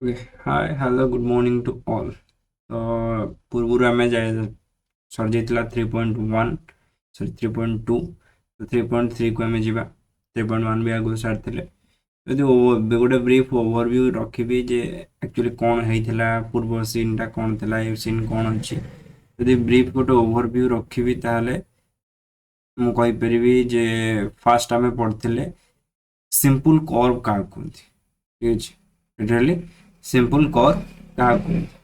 Okay. Hi hello good morning to all. तो पूर्वରୁ ଆମେ ସରିଯାଇଥିଲା 3.1 ସରି 3.2 ତ 3.3କୁ ଆମେ ଯିବା। 3.1 ବି ଆଗରୁ ସାରିଥିଲେ। ଯଦି ଏବେ ଗୋଟେ ବ୍ରିଫ୍ ଓଭରଭ୍ୟୁ ରଖିବି ଯେ ଆକ୍ଚୁଆଲି କ'ଣ ହେଇଥିଲା, ପୂର୍ବ ସିନ୍ଟା କ'ଣ ଥିଲା, ଏ ସିନ୍ କ'ଣ ଅଛି। ଯଦି ବ୍ରିଫ୍ ଗୋଟେ ଓଭରଭ୍ୟୁ ରଖିବି ତାହେଲେ ମୁଁ କହିପାରିବି ଯେ ଫାର୍ଷ୍ଟ ଆମେ ପଢ଼ିଥିଲେ ସିମ୍ପଲ୍ କର୍ଭ କାହାକୁ କୁହନ୍ତି। ଠିକ୍ ଅଛି, ଲିଟରାଲି ସିମ୍ପଲ୍ କର୍ଭ କାହାକୁ କୁହନ୍ତି।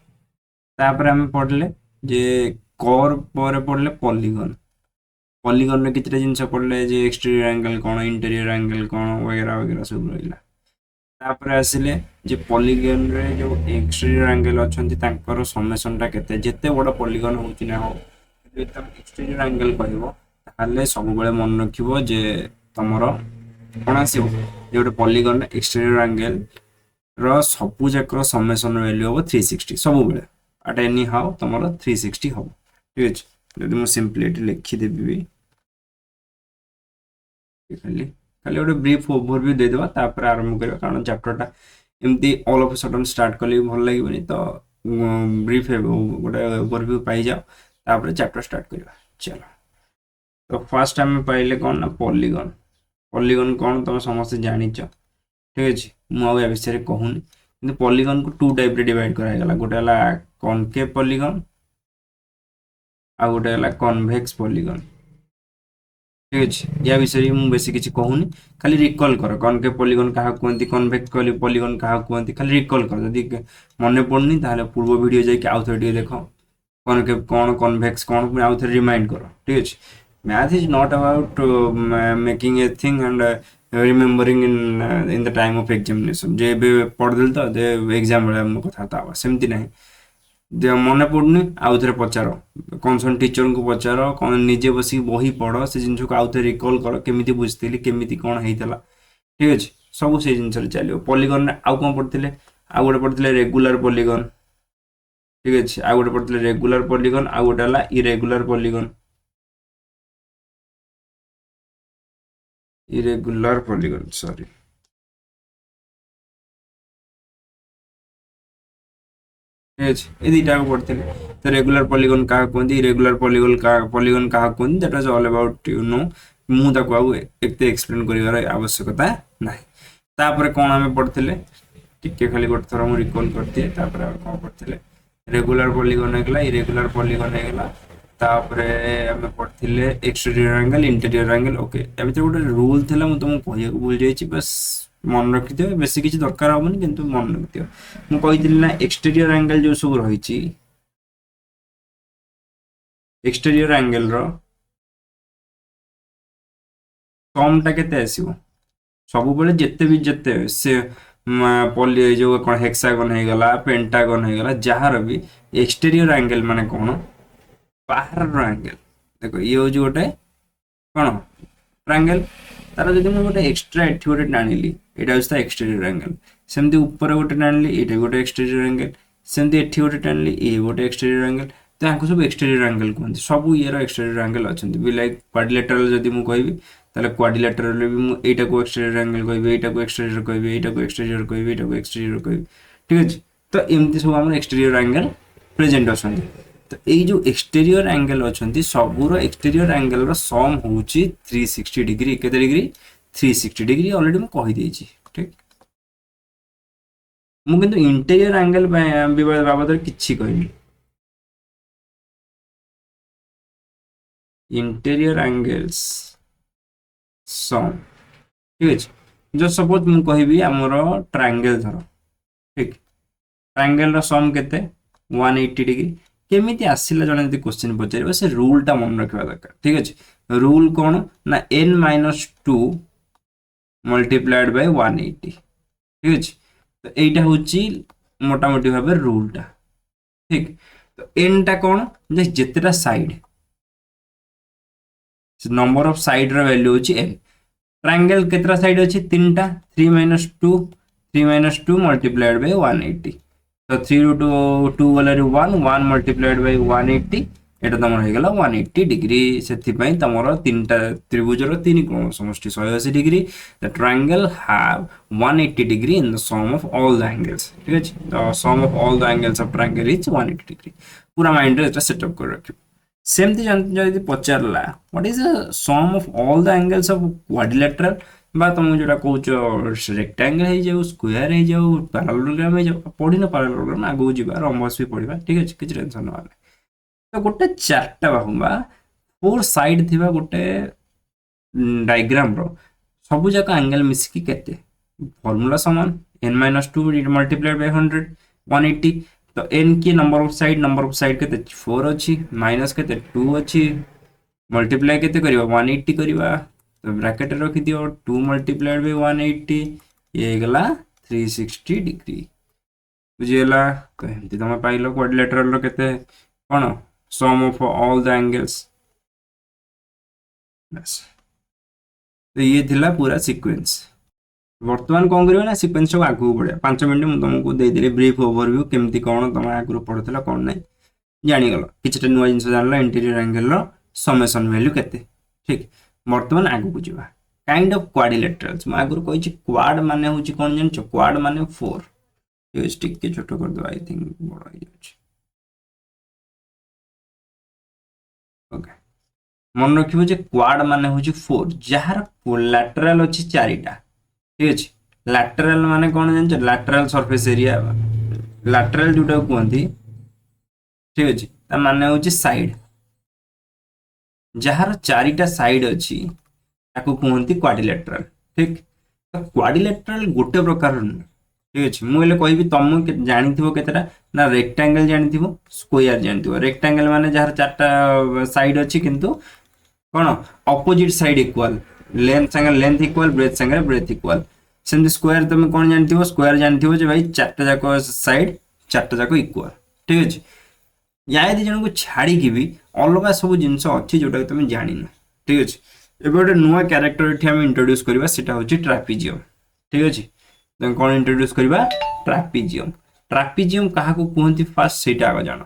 ତାପରେ ଆମେ ପଢ଼ିଲେ ଯେ କର୍ଭ ପରେ ପଢ଼ିଲେ ପଲିଗନ୍। ପଲିଗନ୍ରେ କିଛିଟା ଜିନିଷ ପଢ଼ିଲେ ଯେ ଏକ୍ସଟେରିୟର ଆଙ୍ଗେଲ୍ କ'ଣ, ଇଣ୍ଟେରିୟର ଆଙ୍ଗେଲ୍ କ'ଣ वगैरह वगैरह ସବୁ ରହିଲା। ତାପରେ ଆସିଲେ ଯେ ପଲିଗନ୍ରେ ଯେଉଁ ଏକ୍ସଟେରିୟର ଆଙ୍ଗେଲ୍ ଅଛନ୍ତି ତାଙ୍କର ସमेସନ୍ଟା କେତେ, ଯେତେ ବଡ଼ ପଲିଗନ୍ ହେଉଛି ନା ହଉ, ଯଦି ତମେ ଏକ୍ସଟେରିୟର ଆଙ୍ଗେଲ୍ କହିବ ତାହେଲେ ସବୁବେଳେ ମନେ ରଖିବ ଯେ ତମର କ'ଣ ଆସିବ, ଯେ ଗୋଟେ ପଲିଗନ୍ରେ ଏକ୍ସଟେରିୟର ଆଙ୍ଗେଲ୍ ର ସବୁ ଯାକର ସमेसन ଭ୍ୟାଲ୍ୟୁ ହେବ 360 ସବୁବେଳେ। ଆଟ୍ ଏନି ହାଉ ତମର 360 ହେବ। ଠିକ୍ ଅଛି, ଯଦି ମୁଁ ସିମ୍ପଲି ଏଠି ଲେଖିଦେବି ବି ଖାଲି ଖାଲି ଗୋଟେ ବ୍ରିଫ୍ ଓଭରଭ୍ୟୁ ଦେଇଦେବା, ତାପରେ ଆରମ୍ଭ କରିବା। କାରଣ ଚାପ୍ଟରଟା ଏମିତି ଅଲ୍ ଅଫ୍ ସଡନ୍ ଷ୍ଟାର୍ଟ କଲେ ବି ଭଲ ଲାଗିବନି, ତ ବ୍ରିଫ୍ ଗୋଟେ ଓଭରଭ୍ୟୁ ପାଇଯାଅ, ତାପରେ ଚାପ୍ଟର ଷ୍ଟାର୍ଟ କରିବା। ଚାଲ, ତ ଫାର୍ଷ୍ଟ ଆମେ ପାଇଲେ କ'ଣ ନା ପଲିଗନ୍। ପଲିଗନ୍ କ'ଣ ତମେ ସମସ୍ତେ ଜାଣିଛ। ଠିକ୍ ଅଛି, ମୁଁ ଆଉ ଏ ବିଷୟରେ କହୁନି, କିନ୍ତୁ ପଲିଗନ୍କୁ ଟୁ ଟାଇପ୍ରେ ଡିଭାଇଡ୍ କରାହେଇଗଲା। ଗୋଟେ ହେଲା କନକେଭ୍ ପଲିଗନ୍, ଆଉ ଗୋଟେ ହେଲା କନଭେକ୍ସ ପଲିଗନ୍। ଠିକ୍ ଅଛି, ୟା ବିଷୟରେ ମୁଁ ବେଶୀ କିଛି କହୁନି, ଖାଲି ରିକଲ୍ କର କନକେଭ୍ ପଲିଗନ୍ କାହାକୁ କୁହନ୍ତି, କନଭେକ୍ସ ପଲିଗନ୍ କାହାକୁ କୁହନ୍ତି, ଖାଲି ରିକଲ୍ କର। ଯଦି ମନେ ପଡ଼ୁନି ତାହେଲେ ପୂର୍ବ ଭିଡ଼ିଓ ଯାଇକି ଆଉ ଥରେ ଟିକେ ଦେଖ, କନକେଭ୍ କ'ଣ କନଭେକ୍ସ କ'ଣ, ପୁଣି ଆଉ ଥରେ ରିମାଇଣ୍ଡ କର। ଠିକ୍ ଅଛି, math is not about making a thing and remembering in the time of examination, ଯେ ଏବେ ପଢ଼ିଦେଲି ତ ଯେ ଏକ୍ଜାମ୍ ବେଳେ ଆମ କଥାବାର୍ତ୍ତା ହେବା, ସେମିତି ନାହିଁ। ମନେ ପଡ଼ୁନି ଆଉ ଥରେ ପଚାର, କନସର୍ନ ଟିଚରଙ୍କୁ ପଚାର, କ'ଣ ନିଜେ ବସିକି ବହି ପଢ଼, ସେ ଜିନିଷକୁ ଆଉ ଥରେ ରିକଲ୍ କର, କେମିତି ବୁଝିଥିଲି, କେମିତି କ'ଣ ହେଇଥିଲା। ଠିକ୍ ଅଛି, ସବୁ ସେଇ ଜିନିଷରେ ଚାଲିବ। ପଲିଗନ୍ରେ ଆଉ କ'ଣ ପଢ଼ିଥିଲେ, ଆଉ ଗୋଟେ ପଢ଼ିଥିଲେ ରେଗୁଲାର ପଲିଗନ୍। ଠିକ୍ ଅଛି, ଆଉ ଗୋଟେ ପଢ଼ିଥିଲେ ରେଗୁଲାର ପଲିଗନ୍, ଆଉ ଗୋଟେ ହେଲା ଇରେଗୁଲାର ପଲିଗନ୍। ଇରେଗୁଲାର ପଲିଗନ୍, ସରି। ଠିକ୍ ଅଛି, ଏ ଦୁଇଟାକୁ ପଢ଼ିଥିଲେ। ତ ରେଗୁଲାର ପଲିଗନ୍ କାହାକୁ କୁହନ୍ତି, ଇରେଗୁଲାର ପଲିଗନ୍ କାହାକୁ କୁହନ୍ତି, that was all about you know. ମୁଁ ତାକୁ ଆଉ ଏତେ ଏକ୍ସପ୍ଲେନ୍ କରିବାର ଆବଶ୍ୟକତା ନାହିଁ। ତାପରେ କ'ଣ ଆମେ ପଢ଼ିଥିଲେ, ଟିକେ ଖାଲି ଗୋଟେ ଥର ମୁଁ ରିକଲ୍ କରିଦିଏ। ତାପରେ ଆଉ କ'ଣ ପଢ଼ିଥିଲେ, ରେଗୁଲାର ପଲିଗନ୍ ହେଇଗଲା, ଇରେଗୁଲାର ପଲିଗନ୍ ହେଇଗଲା। ତାପରେ ଆମେ ପଢ଼ିଥିଲେ exterior angle, interior angle. Okay, ୟା ଭିତରେ ଗୋଟେ ରୁଲ୍ ଥିଲା, ମୁଁ ତୁମକୁ କହିବାକୁ ଭୁଲି ଯାଇଛି, ବାସ୍ ମନେ ରଖିଥିବ। ବେଶୀ କିଛି ଦରକାର ହେବନି, କିନ୍ତୁ ମନେ ରଖିଥିବ। ମୁଁ କହିଥିଲି ନା ଏକ୍ସଟେରିୟର ଆଙ୍ଗେଲ୍ ଯେଉଁ ସବୁ ରହିଛି, ଏକ୍ସଟେରିୟର ଆଙ୍ଗେଲ୍ର ସମଟା କେତେ ଆସିବ, ସବୁବେଳେ ଯେତେ ସେ ପଲି ଯେଉଁ କ'ଣ ହେକ୍ସାଗନ୍ ହେଇଗଲା, ପେଣ୍ଟାଗନ୍ ହେଇଗଲା, ଯାହାର ବି ଏକ୍ସଟେରିୟର ଆଙ୍ଗେଲ୍ ମାନେ କ'ଣ, ବାହାରର ଆଙ୍ଗେଲ୍। ଦେଖ ଇଏ ହେଉଛି ଗୋଟେ କ'ଣ ଟ୍ରାଙ୍ଗେଲ୍, ତାର ଯଦି ମୁଁ ଗୋଟେ ଏକ୍ସଟ୍ରା ଏଠି ଗୋଟେ ଟାଣିଲି, ଏଇଟା ହେଉଛି ତା ଏକ୍ସଟେରିୟର ଆଙ୍ଗେଲ୍। ସେମିତି ଉପରେ ଗୋଟେ ଟାଣିଲି, ଏଇଟା ବି ଗୋଟେ ଏକ୍ସଟେରିୟର ଆଙ୍ଗେଲ୍। ସେମିତି ଏଠି ଗୋଟେ ଟାଣିଲି, ଇଏ ଗୋଟେ ଏକ୍ସଟେରିୟର ଆଙ୍ଗେଲ୍। ତ ୟାଙ୍କୁ ସବୁ ଏକ୍ସଟେରିୟର ଆଙ୍ଗେଲ୍ କୁହନ୍ତି। ସବୁ ଇଏର ଏକ୍ସଟେରିୟର ଆଙ୍ଗେଲ୍ ଅଛନ୍ତି ବି। ଲାଇକ୍ କ୍ୱାଡିଲେଟରାଲ୍ ଯଦି ମୁଁ କହିବି, ତାହେଲେ କ୍ୱାଡିଲେଟରାଲ୍ରେ ବି ମୁଁ ଏଇଟାକୁ ଏକ୍ସଟେରିୟର ଆଙ୍ଗେଲ୍ କହିବି, ଏଇଟାକୁ ଏକ୍ସଟେରିୟର କହିବି, ଏଇଟାକୁ ଏକ୍ସଟେରିୟର କହିବି, ଏଇଟାକୁ ଏକ୍ସଟେରିୟର କହିବି। ଠିକ୍ ଅଛି, ତ ଏମିତି ସବୁ ଆମର ଏକ୍ସଟେରିୟର ଆଙ୍ଗେଲ୍ ପ୍ରେଜେଣ୍ଟ ଅଛନ୍ତି। ତ ଏଇ ଯେଉଁ ଏକ୍ସଟେରିୟର ଆଙ୍ଗେଲ୍ ଅଛନ୍ତି, ସବୁର ଏକ୍ସଟେରିୟର ଆଙ୍ଗେଲ୍ର ସମ୍ ହେଉଛି 360 ଡିଗ୍ରୀ। କେତେ ଡିଗ୍ରୀ? 360 ଡିଗ୍ରୀ। ଅଲରେଡ଼ି ମୁଁ କହିଦେଇଛି। ଠିକ୍, ମୁଁ କିନ୍ତୁ ଇଣ୍ଟେରିୟର ଆଙ୍ଗେଲ୍ ବାବଦରେ କିଛି କହିନି। ଇଣ୍ଟେରିୟର ଆଙ୍ଗେଲ୍ସ ସମ୍, ଠିକ୍ ଅଛି। जो सपोज ମୁଁ କହିବି ଆମର ଟ୍ରାଙ୍ଗେଲ୍ ଧର, ଠିକ୍, ଟ୍ରାଙ୍ଗେଲ୍ର ସମ୍ କେତେ? 180 ଡିଗ୍ରୀ। କେମିତି ଆସିଲା ଜଣେ ଯଦି କ୍ୱେଶ୍ଚିନ୍ ପଚାରିବ, ସେ ରୁଲ୍ଟା ମନେ ରଖିବା ଦରକାର। ଠିକ୍ ଅଛି, ରୁଲ୍ କ'ଣ ନା n-2 ମଲ୍ଟିପ୍ଲାଏଡ୍ ବାଇ 180। ଠିକ୍ ଅଛି, ତ এইটা ହେଉଛି মোটামুটি ভাবে ରୁଲ୍ଟା। ଠିକ୍, ତ ଏନ୍ଟା କ'ଣ, ଯେ ଯେତେଟା side, number of cider value ହେଉଛି n। ट्रायंगल केतरा साइड अच्छी? तीनटा, 3 - 2 मल्टीप्लाइड बाय 180। तो 3 ରୁ 2 ଗଲାରୁ 1 ମଲ୍ଟିପ୍ଲାଏଡ୍ ବାଇ 180, এটা তোমার হয়ে গেল 180 ডিগ্রি ସେଥିପାଇଁ ତମର ତିନିଟା ତ୍ରିଭୁଜର ତିନି କୋଣ ସମଷ୍ଟି 180 degree the triangle have 180 degree in the sum of all the angles ঠিক আছে ତ sum of all the angles of triangle is 180 degree ପୁରା ମାଇଣ୍ଡରେ এটা ସେଟଅପ୍ କରି ରଖିବ ସେମିତି ଯଦି ପଚାରିଲା what is the sum of all the angles of quadrilateral বা ତମକୁ ଯୋଉଟା କହୁଛ ରେକ୍ଟାଙ୍ଗଲ ହେଇଯାଉ ସ୍କୋୟାର ହେଇଯାଉ ପାରାଲୋଗ୍ରାମ ହେଇଯାଉ ପଢିନ ପାରାଲୋଗ୍ରାମ ଆଗକୁ ଯିବା ରମ୍ବସ୍ ବି ପଢିବା ଠିକ ଅଛି କିଛି ଟେନସନ୍ ନେବା ନାହିଁ ତ ଗୋଟେ ଚାରିଟା ବାହୁ ବା 4 ସାଇଡ୍ ଥିବା ଗୋଟେ ଡାଇଗ୍ରାମର ସବୁ ଯାକ ଆଙ୍ଗେଲ ମିଶିକି କେତେ ଫର୍ମୁଲା ସମାନ n-2 multiplied by 100 180 तो n की नंबर ऑफ साइड केते 4 अछि माइनस केते 2 अछि मल्टीप्लाई केते करिवा 180 करिवा तो ब्रैकेट रे रखि दियो 2 मल्टीप्लाइड बाय 180 ये गला 360 डिग्री बुझियला तो एमती तमे पाइलो क्वाड्रिलेटरल रो केते कोन सम ऑफ ऑल द एंगल्स बस तो ये थिला पूरा सीक्वेंस वर्तमान कौन करियो ना सीक्वेंस को आगु बढ़िया 5 मिनिट मु तुमको दे देले ब्रीफ ओवरव्यू केमती कोन तुम आगु पढुतला कोन नै जानि गलो किछटा नुवा जिंस जानला इंटीरियर एंगल रो समेशन वैल्यू केते ठीक वर्तमान आगु को जिबा काइंड ऑफ क्वाड्रिलेटरल्स मु आगु कहि छि क्वाड माने होछि कोन जन छ क्वाड माने 4 ये स्टिक के छोटो कर दो आई थिंक बड़ा हो जाछ ओके मन रखिबो जे क्वाड माने होछि 4 जहार कोलैटरल अछि चारिटा ठीक अछि लैटरल माने कोन जान छ लैटरल सरफेस एरिया लैटरल जोटा कहंती ठीक अछि ता माने होछि साइड जहार चारिटा साइड अछि ताको कहंती क्वाड्रिलेटरल ठीक तो क्वाड्रिलेटरल गोटे प्रकार ठीक अछि मु एले कहबी तुम जानिथिबो केतरा ना रेक्टेंगल जानिथिबो स्क्वायर जानिथिबो रेक्टेंगल माने जहार चारटा साइड अछि किंतु कोन ऑपोजिट साइड इक्वल लेंथ संगे लेंथ इक्वल ब्रेथ संगे ब्रेथ इक्वल सेम स्क्वायर तुम कोन जानथिबो स्क्वायर जानथिबो जे भाई चारटा जाको साइड चारटा जाको इक्वल ठीक अछि या यदि जन को छाड़ी की भी अलग सब जिंस अछि जोटा तुम जानि न ठीक अछि एबे गोटे नुवा कैरेक्टर एठी हम इंट्रोड्यूस करबा सेटा होछि ट्रापेजियम ठीक अछि त कोन इंट्रोड्यूस करबा ट्रापेजियम काहा को कहंती फास्ट सेटा आगे जानो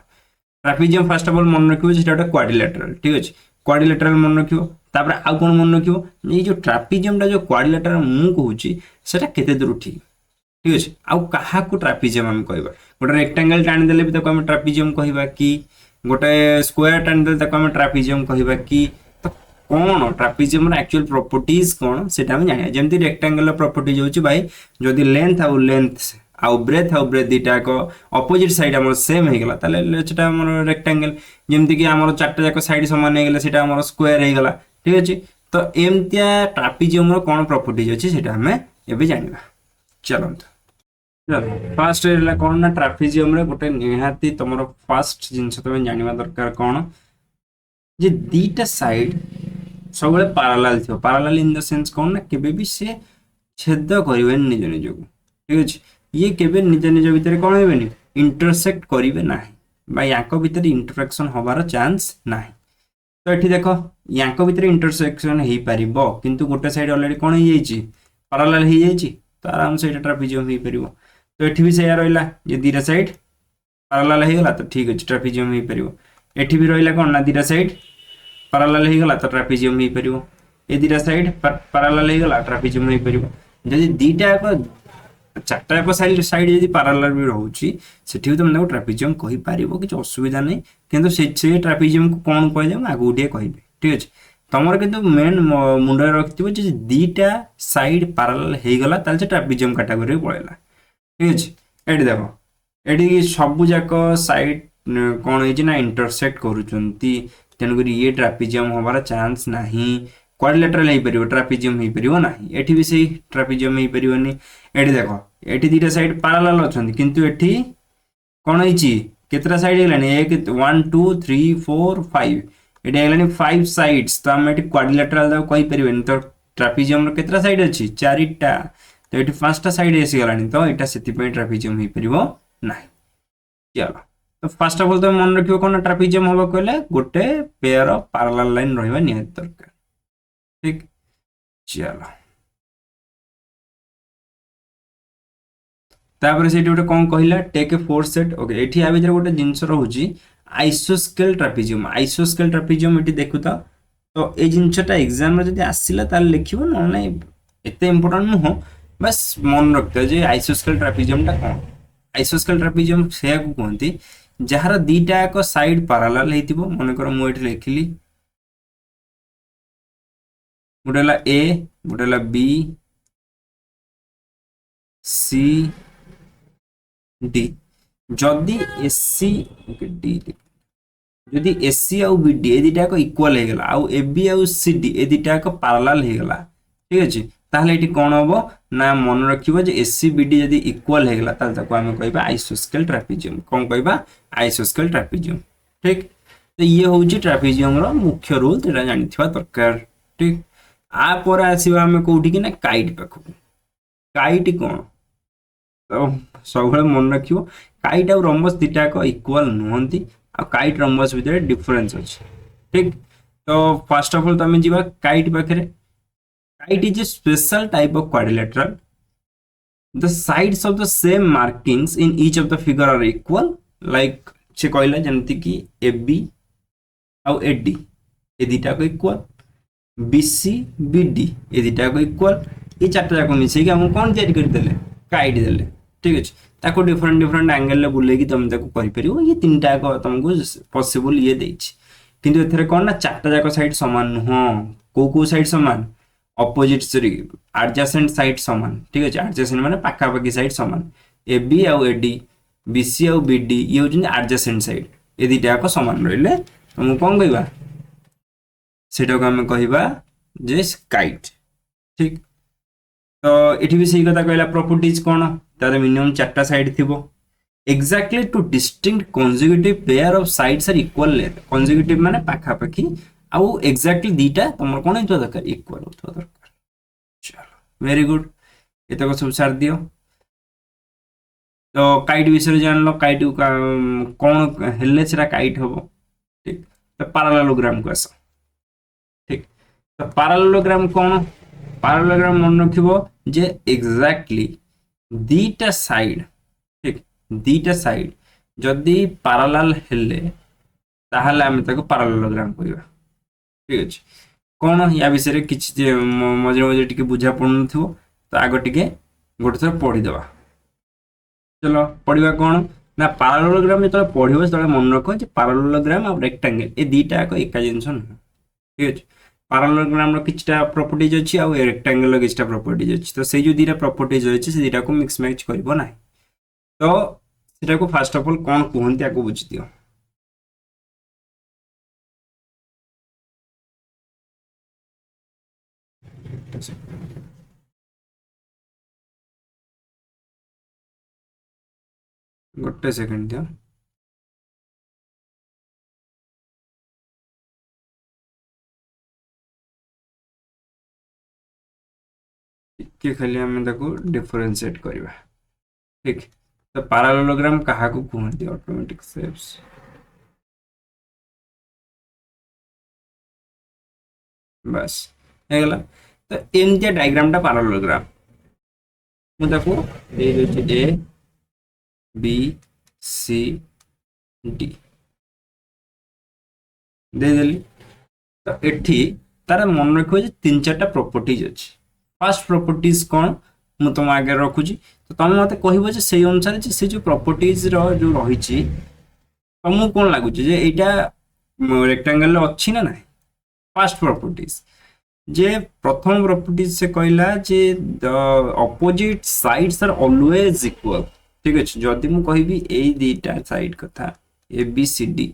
ट्रापेजियम फर्स्ट ऑफ ऑल मन रखिबो सेटा गोटे क्वाड्रिलेटरल ठीक अछि क्वाड्रिलेटरल मन रखिबो तापर आ कोन मन रखिबो ये जो ट्रापेजियम टा जो क्वाड्रिलेटरल मु कहूची सेटा केते दूर ठीक ठीक अछि आ काहा को ट्रापेजियम हम कहबा गोटे रेक्टेंगल टाणी देले भी ताको हम ट्रापेजियम कहबा कि गोटे स्क्वायर टाणी देले ताको हम ट्रापेजियम कहबा कि तो कोन ट्रापेजियम रा एक्चुअल प्रॉपर्टीज कोन सेटा हम जानिया जेमति रेक्टेंगल रा प्रॉपर्टीज होची भाई जदी लेंथ आ ब्रेथ दिटा को ऑपोजिट साइड हमर सेम हे गेला ताले सेटा हमर रेक्टेंगल जेमति कि हमर चारटा जाको साइड समान हे गेला सेटा हमर स्क्वायर हे गेला ठीक अछि तो एमतिया ट्रापेजियम रो कोन प्रॉपर्टीज अछि सेटा हमें एबे जानिबा चलो फास्ट रे कोन ना ट्रापेजियम रे गोटे निहाती तमरो फास्ट जिंस तमे जानिबा दरकार कोन जे दीटा साइड सबले पैरेलल थियो पैरेलल इन द सेंस कोन ना केबे भी से छेद करिवेन निज निजको ठीक अछि ये केबे निज निज भीतर कोन हेबेनी इंटरसेक्ट करिवे नाही बा याको भीतर इंटरसेक्शन होबार चांस नाही तो एठी देखो याको भीतर इंटरसेक्शन हेई परिबो किंतु गोटे साइड ऑलरेडी कोन हेई जाईची पैरेलल हेई जाईची तो आराम से एटा ट्रापेजियम हेई परिबो तो एठी भी सेया रहिला ये दीटा साइड पैरेलल हेई गला तो ठीक अछि ट्रापेजियम हेई परिबो एठी भी रहिला कोन ना दीटा साइड पैरेलल हेई गला तो ट्रापेजियम हेई परिबो ए दीटा साइड पैरेलल हेई गला ट्रापेजियम हेई परिबो जदि दीटा को चारटा को साइड यदि पैरेलल भी रहउची सेठी तुम देखो ट्रापेजियम कहि पारिबो कि असुविधा नै किंतु से ट्रापेजियम को कोन कहि दे आगु उठे कहिबे ठीक अछि तमर किंतु मेन मुंड रखथिबो जे दीटा साइड पैरेलल हेई गला ताल से ट्रापेजियम कैटेगरी पळेला ठीक अछि एडी देखो एडी सब जाको साइड कोन हेछि ना इंटरसेक्ट करूचंती तेनगरी ये ट्रापेजियम होबार चांस नाही क्वाड्रिलेटरल हेई परिबो ट्रापेजियम हेई परिबो नाही एठी भी सेही ट्रापेजियम हेई परिबोनी एठी देखो एठी दीटा साइड पैरेलल अछंती किंतु एठी कोन हेछि केतरा साइड हेलानी 1 1 2 3 4 5 एठी हेलानी 5 साइड्स तो हम एठी क्वाड्रिलेटरल दा कहि परिबेनी तो ट्रापेजियम रो केतरा साइड अछि चारिटा तो एठी पांचटा साइड एसी गलानी तो एटा सेति पे ट्रापेजियम हेई परिबो नाही चलो तो फर्स्ट ऑफ ऑल तो मन रखियो कोन ट्रापेजियम होबा कहले गोटे पेयर ऑफ पैरेलल लाइन रहबा नियत दरकार ठीक चलो तापर से गोटे कौन कहला take a four set okay एठी आ भीतर गोटे जिंस रहउची आइसोस्केल ट्रापिजियम ये देखु तो ये जिनटा एग्जाम जब आसला लिखो ना एत इंपोर्टाट नुह बस मन रखते जे आइसोस्केल ट्रापिजियम कौन आइसोस्केल ट्रापिजियम से कहते जार दीटा एक साइड पारालाल हो मनकर मुझे लिखिली गोटे है ए गोटे है बी सी डी जदि एससी डी जदि एससी आउ बीडी ए दुटा इक्वाल हो गला आउ एबी आउ सीडी ए दुटा पारालाल हो गला ठीक अच्छे ताहले ये कौन हम ना मन रखिबो जे एससी बीडी जदि इक्वाल हो गला ताहले ताको आमे कहबा आइसोस्केल ट्रापिजियम कौन कहबा आइसोस्केल ट्रापिजियम ठीक तो ये होउची ट्रापिजियम रो मुख्य रूल तेरा जानिथिबा दरकार ठीक आ पर आसीबा आमे कोठी कि ना काइट पाखु काइट कौन तो सब मन रखिबो काइट और रम्बस दुटा इक्वाल नुहंती आ काइट रम्बस भितर डिफरेंस अछि ठीक तो फर्स्ट ऑफ ऑल तमे जीवा काइट पाखरे kite is a special type of quadrilateral the sides of the same markings in each of the figure are equal like से कहला जमती कि AB आउ AD ए दुटा को इक्वल BC BD ए दुटा को इक्वल ये चारटा जाक मिसे कि हम कोन तैयारी कर देले काइट देले ठीक अछि ताको डिफरेंट डिफरेंट एंगल ले बुले कि तुम ताको करि परिबो ये तीनटा को तुमको पॉसिबल ये देछि किंतु एथरे कोन ना चारटा जाक साइड समान नुह को साइड समान ऑपोजिट सॉरी एडजेसेंट साइड समान ठीक अछि एडजेसेंट माने पाखा पाखी साइड समान AB आउ AD BC आउ BD ये होजन एडजेसेंट साइड ए दुटा को समान रहले तुम कोन कहबा सेटा को हम कहबा जे काइट ठीक तो एठी भी सही कथा कहला प्रॉपर्टीज कोन तार मिनिमम चारटा साइड थिबो exactly two distinct consecutive pair of sides are equal length consecutive माने पाखा पाखी आउ एक्जेक्टली दीटा तुम कोन होतो दरकार इक्वल होतो दरकार चलो वेरी गुड एत को सब सार दियो तो काइट विषय जान लो काइट कौन हेल्ले सेटा काइट हबो ठीक तो पैरेललोग्राम को आसो ठीक तो पैरेललोग्राम कौन पैरेललोग्राम मन रखिबो जे एक्जेक्टली दीटा साइड ठीक दीटा साइड जदि पैरेलल हेल्ले ताहले हम ताको पैरेललोग्राम कहबा ठीक अछि कौन या विषय किछि मझे मझे टिके बुझा पड़न थो तो आगो टिके गोटे थर पढ़ी देबा चलो पढ़िबा कौन ना पैरेललोग्राम जो पढ़िबो त मन रखो जे पैरेललोग्राम और रेक्टेंगल ए दीटा को एका जिंस न ठीक अछि पैरेललोग्राम रो किछटा प्रॉपर्टीज अछि आ रेक्टेंगल रो किछटा प्रॉपर्टीज अछि तो से जो दीटा प्रॉपर्टीज अछि से दीटा को मिक्स मैच करबो ना तो सेटा को फर्स्ट ऑफ ऑल कौन कहंती आको बुझि दियो गोटे सेकंड दियो कि खाली हम ताको डिफरेंशिएट करबा ठीक तो पैरेललोग्राम कहा को कहंती ऑटोमेटिक शेप्स बस हे गला तो एमतिया डायग्राम टा पैरेललोग्राम मु ताको दे दोछि ए बी सी डी दे देली तो एठी तार मन रखो जे तीन चारटा प्रॉपर्टीज अछि फर्स्ट प्रॉपर्टीज कौन मु तुम आगे रखुची तो तुम मते कहबो जे सेही अनुसार जे से जो प्रॉपर्टीज रो जो रहिची तुमको कोन लागुची जे एटा रेक्टेंगल अछि ना नाही फर्स्ट प्रॉपर्टीज जे प्रथम प्रॉपर्टीज से कहला जे the opposite sides are always equal ठीक अछि जदि मु कहबी ए दीटा साइड कथा ए बी सी डी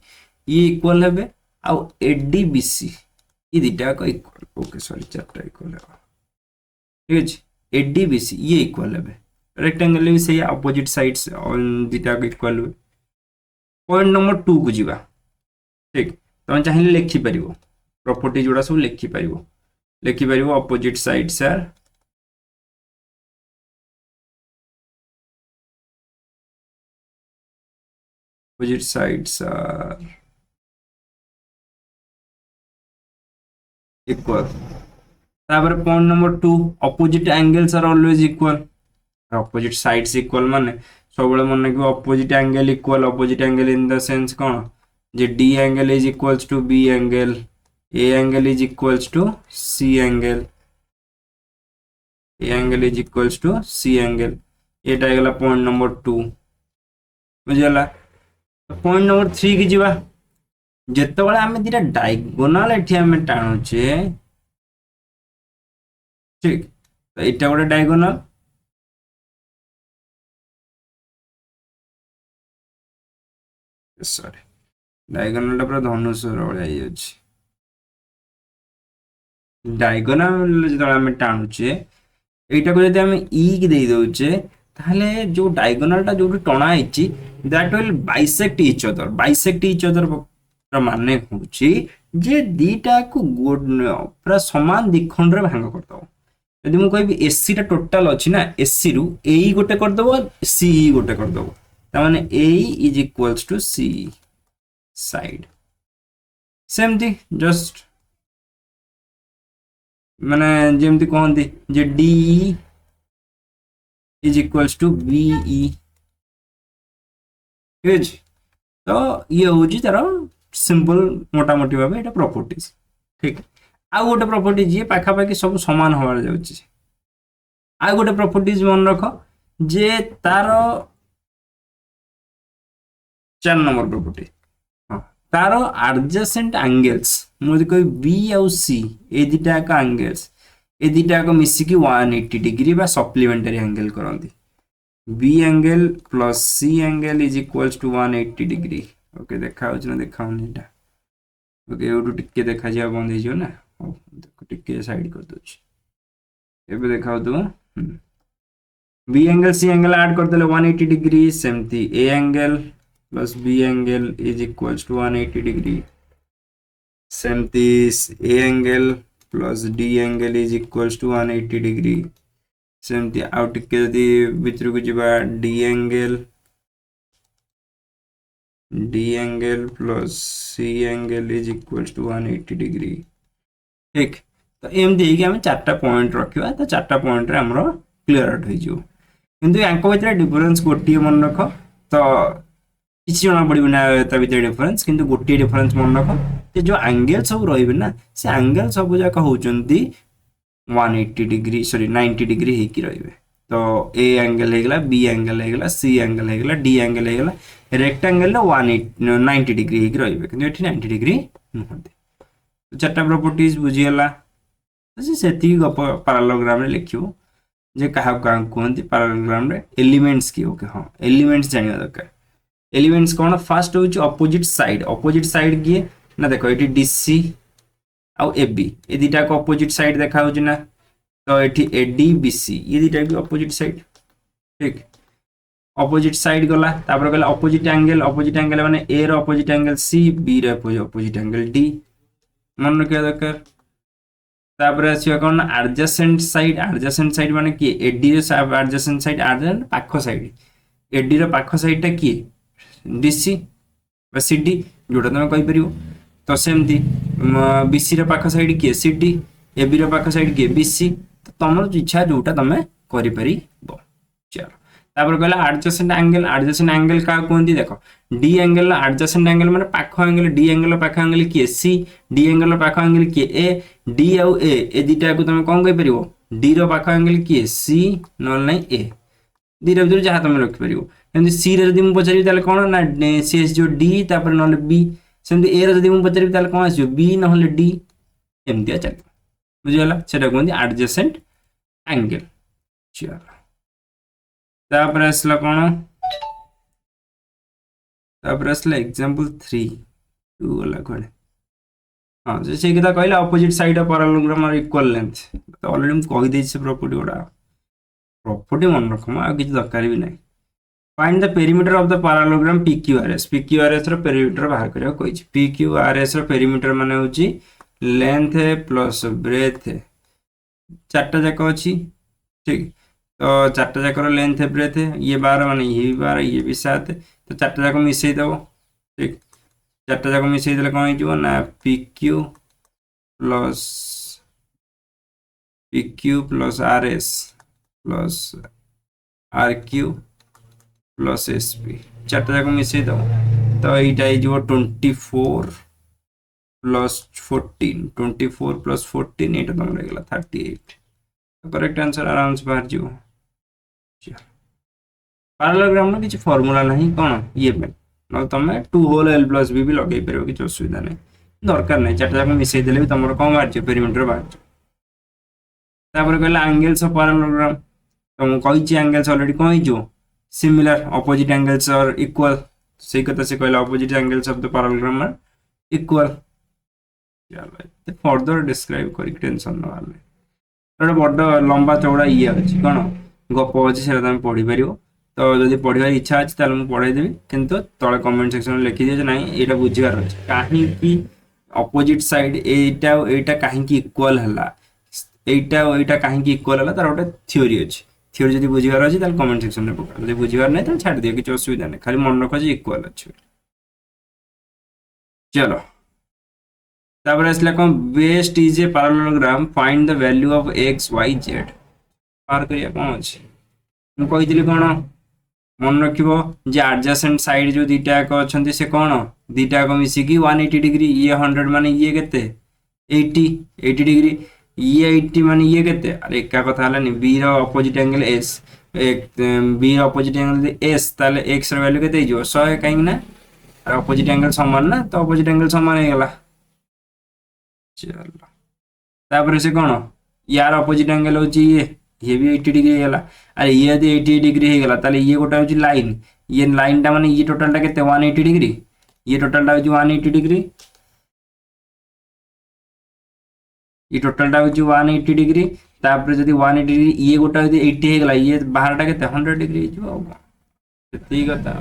ये इक्वल हेबे आ ए डी बी सी ये दीटा को इक्वल ओके सॉरी चारटा इक्वल है ठीक अछि ए डी बी सी ये इक्वल हेबे रेक्टेंगल भी सही ऑपोजिट साइड्स दीटा को इक्वल हेबे पॉइंट नंबर 2 को जीवा ठीक तुम चाहिए लिखि परिबो प्रॉपर्टी जोड़ा सब लिखि परिबो opposite sides are opposite sides are equal तापर point number 2 opposite angles are always equal opposite sides equal माने सब मन कि opposite angle equal opposite angle in the sense कौन जे D angle is equals to B angle, A angle is equals to C angle, A angle is equals to C angle, एटा गला point number 2 बुझला। Point number 3 की जीवा, जेतेबेले आमे दिटा diagonal एठी आमे टाणुचे, ठीक, तो एटा गोटे डायगोनाल, सॉरी डायगोनाल टा पूरा धनुष भाई अछि। डायगोनाल जेतेबेले आमे टाणुचे एटा को जदि आमे ई की देई दउचे, ताहले जो डायगोनाल टा जोटी टणा आइची that will bisect each other. Bisect each other माने होची जे दीटा को पूरा समान दिखंड रे भांग करदो। यदि मु कहबी एसी टा टोटल अछि ना, एसी रु एई गोटे कर दबो, सीई गोटे कर दबो, ता माने एई is equals to C side. सेमती जस्ट माने जेमती कहंती जे डी इज इक्वल्स टू बीई, ठीक अछि। तो ये होची तार सिंपल मोटा मोटी भाबे एटा प्रॉपर्टीज, ठीक। आ गोटे प्रॉपर्टी जे पाखा पाखी सब समान होबार जाउची। आ गोटे प्रॉपर्टीज मन रख जे तार 4 नंबर प्रॉपर्टी, हाँ तार एडजेसेंट एंगल्स, मुझे कोई बी आउ सी ए दिटा का एंगल्स, ए दिटा का मिसी की 180 डिग्री बा सप्लीमेंटरी एंगल करंती। B angle plus C angle is equals to 180 degree. Okay देखा होछ ना, देखा होनी एटा। ओके एडू टिके देखा जिया बंद हे जियो ना, हो देखो टिके साइड कर दोछ, एबे देखा हो तो B angle C angle add कर देले 180 डिग्री, सेमती A angle plus B angle is equals to 180 degree, सेमती A angle plus D angle is equals to 180 degree, सेमती आउ टिके जदी भितर को जिबा D angle plus C angle is equals to 180 degree, ठीक। तो एमती है कि हम 4टा पॉइंट रखिबा, तो 4टा पॉइंट रे हमरो क्लियर आउट हो जिवो। किंतु यांको भितर डिफरेंस गोटी मन रख, तो किसी जना पड़े ना ता भितर डिफरेंस, किंतु गोटी डिफरेंस मन रख जे जो एंगल सब रहिबे ना, से एंगल सब जाक होचंती 180 डिग्री सॉरी 90 डिग्री हे की रहिबे। तो ए एंगल हे गेला, बी एंगल हे गेला, सी एंगल हे गेला, डी एंगल हे गेला, रेक्टेंगल ला 180 90 डिग्री हे की रहिबे, किंतु एठी 90 डिग्री नहते। तो 4टा प्रॉपर्टीज बुझी गेला। सेती गप पैरेललोग्राम रे लिखियो जे कहा कहंती पैरेललोग्राम रे एलिमेंट्स की। ओके हाँ एलिमेंट्स जानिया दरकार। एलिमेंट्स कौन, फास्ट होची ऑपोजिट साइड। ऑपोजिट साइड किए ना, देखो एटी डीसी आउ एबी ए दिटा को ऑपोजिट साइड देखा होची ना, तो एटी एडी बीसी ये दिटा भी ऑपोजिट साइड, ठीक। ऑपोजिट साइड गला, तापर गला ऑपोजिट एंगल माने ए रो ऑपोजिट एंगल सी, बी रो ऑपोजिट एंगल डी, मन रखिया दरकार। तापर आसीबा कोन एडजेसेंट साइड माने की एडी रो एडजेसेंट साइड, एडजेसेंट पाखो साइड, एडी रो पाखो साइड टा की डीसी बा सीडी जोटा तुम कहि परियो। तो सेमती बीसी रो पाखो साइड की सीडी, एबी रो पाखो साइड की बीसी, तो तुमर इच्छा जोटा तुम करि परिबो। चलो तापर कहला एडजेसेंट एंगल का कोनती, देखो डी एंगल एडजेसेंट एंगल माने पाखो एंगल, डी एंगल पाखो एंगल की सी, डी एंगल पाखो एंगल की ए, डी आउ ए दिटा को तुम कोन कहि परिबो, डी रो पाखो एंगल की सी नल नै ए, दी रो जहा तुम रखि परिबो। एमती सी रे जदि मु पचारि ताले कोन ना सी एस जो डी तापर नले बी, सेमती ए रे जदि मु पचारि ताले कोन आसी बी नहले डी, एमती चल बुझियला। सेटा कोनती एडजेसेंट एंगल। चलो तापर आसला कोन, तापर आसला एग्जांपल 3 टू वाला कोन, हां जे से कथा कहला opposite side of parallelogram are equal length. तो ऑलरेडी हम कहि दै छी प्रॉपर्टी गुडा, प्रॉपर्टी मन रखम आ किछ दरकार भी नै। Find the perimeter of the parallelogram PQRS। PQRS रो पेरीमीटर बाहर करिया कोइ छी। PQRS रो पेरीमीटर माने होची लेंथ प्लस ब्रेथ, 4टा जाक अछि, ठीक। तो 4टा जाक रो लेंथ ब्रेथ ये 12 माने ये भी 12 ये भी 7, तो 4टा जाक मिसै दबो, ठीक। 4टा जाक मिसै देले कोन हिजो ना PQ plus RS plus RQ plus SP, 4टा जाक मिसै दबो, तो यहाँ हो 24 प्लस 14 24 प्लस 14 ये तुम रहीगला 38 करेक्ट आंसर आराम से बाहर जीव पारालोग्राम किसी फर्मूला नहीं कौन ये ना तुम 2 होल एल प्लस भी लगे पार किसी असुविधा नहीं दरकार नहीं चार्ट जाक मिसई देले भी तुम कौन बाहर पेरीमीटर बाहर कहला एंगल्स ऑफ पैरेललोग्राम तुम कही एंगल्स ऑलरेडी कही similar opposite angles are equal से कथा से कहला opposite angles of the parallelogram are equal चलो फर्दर डिस्क्राइब कर टेंशन ना बड़ लंबा चौड़ा ये अच्छी कौन गप अच्छी से तुम पढ़ी पार तो जब पढ़ार इच्छा अच्छी तो मुझे पढ़ाईदेवी किंतु तले कमेंट सेक्शन लिखी दिए ना यहाँ बुझार अच्छे कहीं अपोजिट साइड एटा कहीं इक्वल है এইটা কাহিঁকি ইকুয়াল হল তার গোটে থিওরি আছে থিওরি যদি বুঝিবার আছে তাহলে কমেন্ট সেকশনে পকা যদি বুঝিবার নাই তাহলে ছাড়ি দিও কিছু অসুবিধা নেই খালি মনে রাখো যে ইকুয়াল আছে চলো তারপরে আসলে কোন best is a parallelogram find the value of X Y Z পার করিয়া কোন আছে ମୁଁ କହିଥିଲି কোন মনে রাখিব যে আডজাসেন্ট সাইড যে দুইটা এক অছন্তি সে কোন দুইটা এক মিশিকি 180 ডিগ্রি ইয়ে 100 মানে ইয়ে কেতে 80 ডিগ্রি ये 80 माने ये केते अरे एका कथा हलानी बी रो अपोजिट एंगल एस बी रो अपोजिट एंगल एस ताले एक्स रो वैल्यू केते हिजो 100 काहे ना अरे अपोजिट एंगल समान ना तो अपोजिट एंगल समान हे गेला चलो तापर से कोन यार अपोजिट एंगल होची ये भी 80 डिग्री हे गेला अरे ये यदि 80 डिग्री हे गेला ताले ये गोटा होची लाइन ये लाइन टा माने ये टोटल टा केते 180 डिग्री ये टोटल टा होची 180 डिग्री ये टोटल टा होची 180 डिग्री तापर जदी 180 डिग्री ये गोटा जदी 80 हे गेला ये बाहर टा केते 100 डिग्री हिजो सेती कथा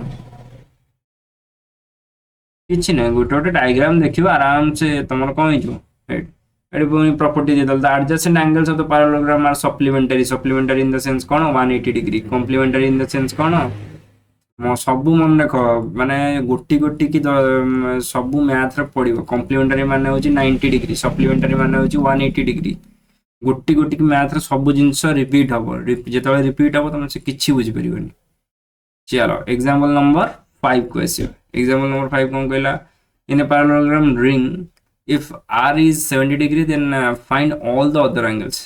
किछि नै गोटे गोटे डायग्राम देखिबो आराम से तमर कोन हिजो एडी पुनी प्रॉपर्टी दे दल the adjacent angles of the parallelogram are supplementary in the sense कोन 180 degree complementary in the sense कोन सब मन रख माने गोटी गोटी की सब मैथ रे पड़ो कॉम्प्लीमेंटरी माने होची 90 डिग्री सप्लीमेंटरी माने होची 180 डिग्री गोटी गोटी की मैथ रे सब जिंस रिपीट हम जो रिपीट हम तुम से किसी बुझीपर चलो example number 5 question example number 5 कौन कहला in a parallelogram ring if r is 70 degree then find all the other angles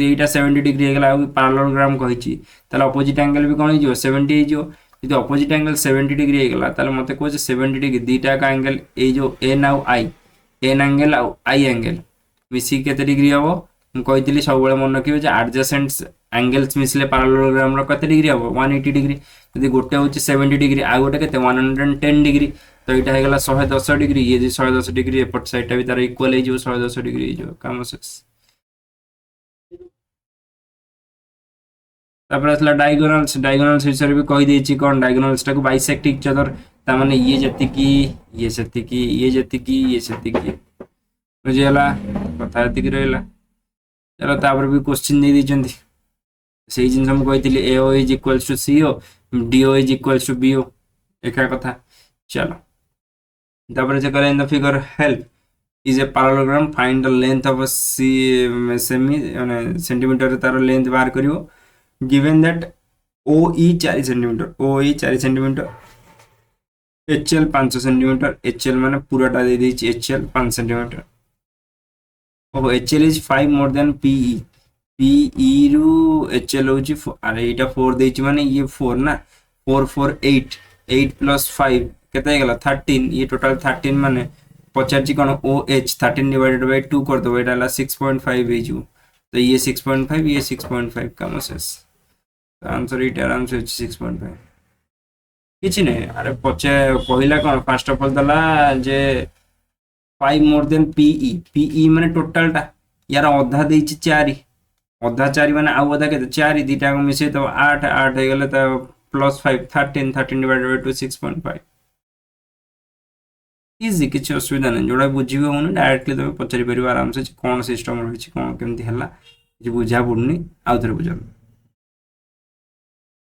Etah 70 degree हेगला parallelogram कहिची ताले अपोजिट एंगल भी कोन हिजो 70 हिजो यदि अपोजिट एंगल 70 डिग्री हेगला ताले मते कहै 70 डिग्री दीटा का एंगल ए जो n आउ i n एंगल आउ i एंगल मिसी केते डिग्री हबो हम कहितली सब बेले मन रखियो जे एडजेसेंट एंगल्स मिसले पैरेललोग्राम रो केते डिग्री हबो 180 डिग्री यदि गोटे होची 70 डिग्री आ गोटे केते 110 डिग्री तो यहाँ हेगला 110 डिग्री ये जो 110 डिग्री एपट साइड भी तार इक्वल हो 110 डिग्री हो काम शेष तापर आसला डायगोनल्स विषय भी कही देछि कोन डायगोनल्स टाको बाइसेक्ट इच अदर ता माने ये जतिकी ये सेतिकी ये जतिकी ये सेतिकी बुझियला कथा जतिकी रहला चलो तापर भी क्वेश्चन दे दिचंती सेही जिन हम कहितली AO is equals to CO DO is equals to BO एका कथा चलो तापर जे करे in the figure HELP is a parallelogram find the length of a cm माने सेंटीमीटर तार लेंथ बाहर करिवो given that OE 4 centimetre OE 4 centimetre HL 5 centimetre HL माने पूराटा दे देछि HL 5 सेंटीमीटर ओ HL is 5 more than PE PE रु HL होछि अरे एटा 4 देछि माने ये 4 ना 4 4 8 8 प्लस 5 केते गेला 13 ये टोटल 13 माने पचारची कोन OH 13 डिवाइडेड बाय 2 कर दो एटा 6.5 हेजु तो ये 6.5 ये 6.5 का मसेस आंसर इट आराम से 6.5 किछि नै अरे पचे पहिला कोन फर्स्ट ऑफ ऑल दला जे 5 मोर देन PE माने टोटल टा यार आधा देछि 4 आधा 4 माने आ आधा केते 4 दीटा को मिसे तो 8 8 हे गेले त प्लस 5 13 डिवाइडेड बाय 2 6.5 इजी किसी असुविधा नहीं जोड़ा बुझी हो डायरेक्टली तुम पचारि पार आराम से कौन सिस्टम रही कौन केमती है बुझा पड़नी आउ थे बुझा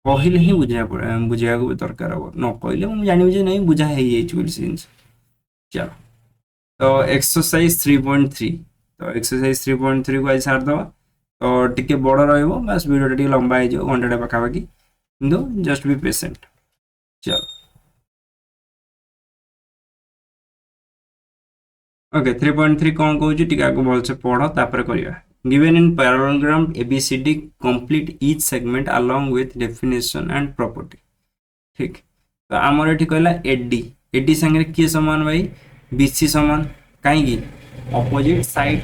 कहले ही बुझा बुझा दरकार हम न कहले मुझे जानी नहीं बुझा है जिन चलो तो एक्सरसाइज 3.3 तो एक्सरसाइज 3.3 को आज सारदे तो टी बड़ रस भिडियो लंबा हो घंटा पाखापाखि किंतु जस्ट बी पेसेंट चलो। ओके 3.3 कौन कहूँ टी आगे भलसे पढ़ तापर करवा given in parallelogram ABCD complete each segment along with definition and property ठीक तो आमर ये कहला एडी एडी संगे किए समान भाई बीसी समान कहीं अपोजिट साइड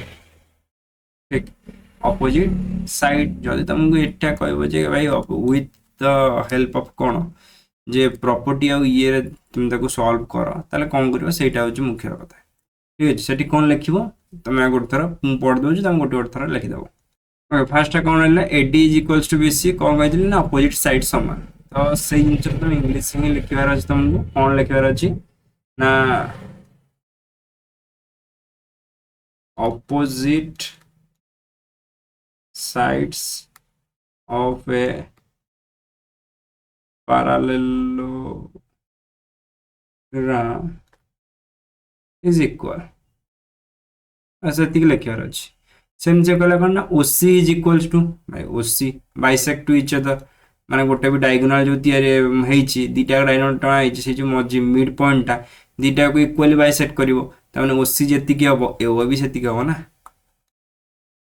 ठीक अपोजिट साइड जदि तुमको एटा कह भाई विथ द हेल्प ऑफ कौन जे प्रॉपर्टी आ ये तुम ताको सॉल्व कर ताले कौन करबा सेटा होची मुख्य कथा ठीक अछि सेठी कौन लिखिबो तुम गोटे थर पढ़ दो तुम गोटे थर लिखिदेव ओके फास्ट कौन है AD is equals to BC कौन कहते ना अपोजिट साइड समान तो से जिन तुम इंग्लीश में लिखार अच्छे तुमको कौन लिखार अच्छी ना opposite sides of a parallelogram is equal ऐसा लिखार अच्छे सेमती कहला कौन ना OC इज इक्वल्स टू भाई OC bisect to each other माने गोटे भी डायगोनल जो तैयारी दीटा डायगोनल टणा से जो मझी मिड पॉइंटा दीटा को इक्वाली बाइसेक्ट करिवो ताने ओसी जेति की हबो एओ भी सेति हबो ना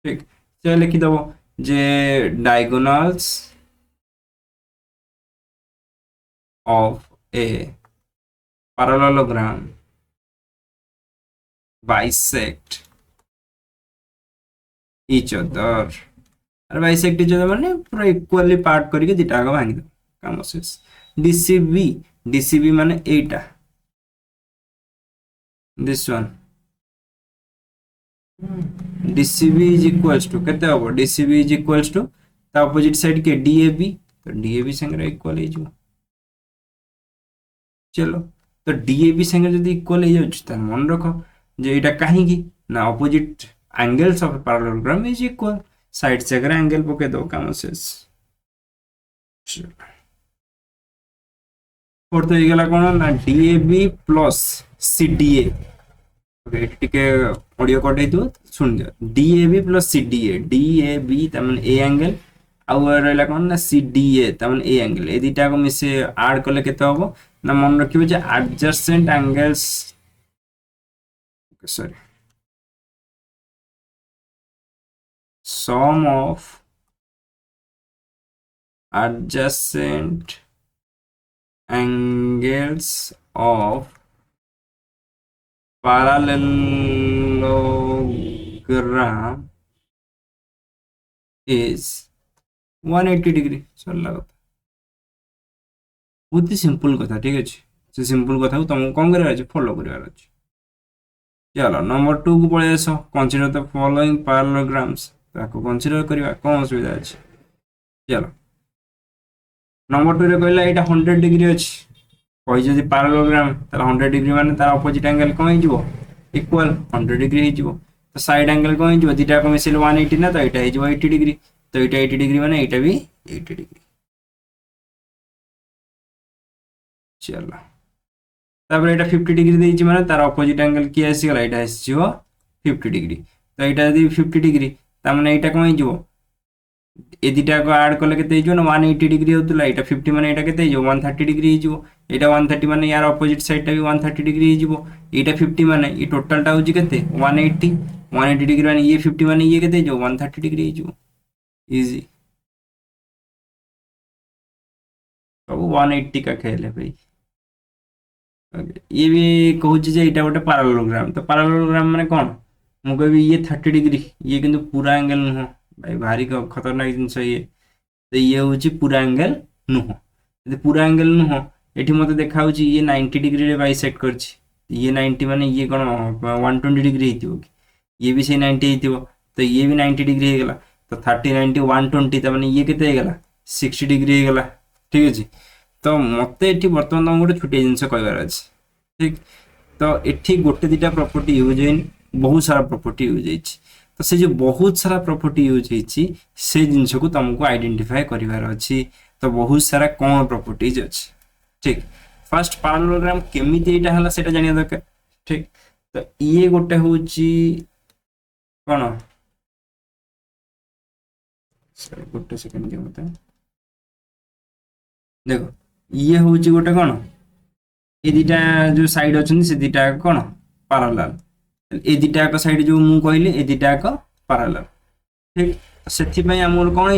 ठीक चल लिखि दबो जे diagonals of a parallelogram bisect each other अरे बाइसेक्ट ईच अदर माने पूरा इक्वाली पार्ट करके दीटा को भांगी दो काम शेष डीसीबी डीसीबी माने एटा this one DCB is equals to केते हबो DCB is equals to ता ऑपोजिट साइड के DAB तो DAB संगे इक्वल हे जो चलो तो DAB संगे जदी इक्वल हे जाउछ त मन रखो जे एटा काहे की ना opposite angles of parallelogram is equal side से अगर एंगल पके दो काम शेष फोर्थ हो गला कोन ना DAB plus CDA okay audio cut है सुन दियो DAB प्लस CDA DAB तमन ए एंगल आउ रहला कोन ना CDA तमन ए एंगल ए दिटा को मिसे ऐड करले केते हबो ना मन रखिबो जे adjacent angles sorry sum of adjacent angles of parallelogram is 180 degree सरला कथा बहुत ही सिंपल कथा ठीक अच्छे से सिंपल कथा को तुमको कौन करार अच्छे फॉलो करार अच्छे चलो नंबर 2 को पढ़े आस कंसीडर द फॉलोइंग पैरेललोग्राम्स ताको कंसीडर करबा कौन असुविधा अच्छे चलो नंबर 2 रे कहला एटा 100 डिग्री अछि कहि जदि पैरेललोग्राम ताला 100 डिग्री माने तार ऑपोजिट एंगल कोन हे जिवो इक्वल 100 डिग्री हे जिवो तो साइड एंगल कोन हे जिवो दीटा को मिसेल 180 ना तो एटा हे जिवो 80 डिग्री तो एटा 80 डिग्री माने एटा भी 80 डिग्री चलो तापर एटा 50 डिग्री देछि माने तार ऑपोजिट एंगल की आसी गला एटा आसी जिवो 50 डिग्री तो एटा यदि 50 डिग्री ता माने एटा कोन हे जिवो ए दिटा को ऐड करले केते हिजो ना 180 डिग्री होतला एटा 50 माने एटा केते हिजो 130 डिग्री हिजो एटा 130 माने यार ऑपोजिट साइड टा भी 130 डिग्री हिजो एटा 50 माने ई टोटल टा होजी केते 180 डिग्री माने ये 50 माने ये केते हिजो 130 डिग्री हिजो इजी सब 180 का खेल है भाई ये भी कहूँ जे एटा गोटे पैरेललोग्राम तो पैरेललोग्राम माने कोन मु कहबी ये 30 डिग्री ये किंतु पूरा एंगल न भाई भारी खतरनाक जिनस ये तो ये हूँ पूरा एंगल नुह यदि पूरा एंगल नुह ये मत देखा ये 90 डिग्री रे बाइसेक्ट कर ये 90 माने ये कौन 120 डिग्री हो ये भी से 90 हो तो ये भी 90 डिग्री हो गला तो 30 90 120 तो माने ये केते गला 60 डिग्री हो गला ठीक अछि तो मते एठी वर्तमान तुम गोटे छोटे जिनस कहबार अछि ठीक तो एठी गोटे दिटा प्रॉपर्टी यूज होइन बहुत सारा प्रॉपर्टी यूज होइछि तो से जो बहुत सारा प्रॉपर्टी यूज होइछि से जिनस को तुमको आइडेंटिफाई करिवार अछि तो बहुत सारा कौन प्रॉपर्टीज अछि ठीक फर्स्ट पैरेललोग्राम केमिति एटा हला सेटा जानिया दरकार ठीक तो ये गोटे होची कोन सॉरी गोटे सेकंड दियो मते देखो ये होची गोटे कोन ए दिटा जो साइड अछन से दिटा कोन पैरेलल ए दुटाक साइड जो मुझे कहली ए दुटाक पारालाल ठीक से आमर कौन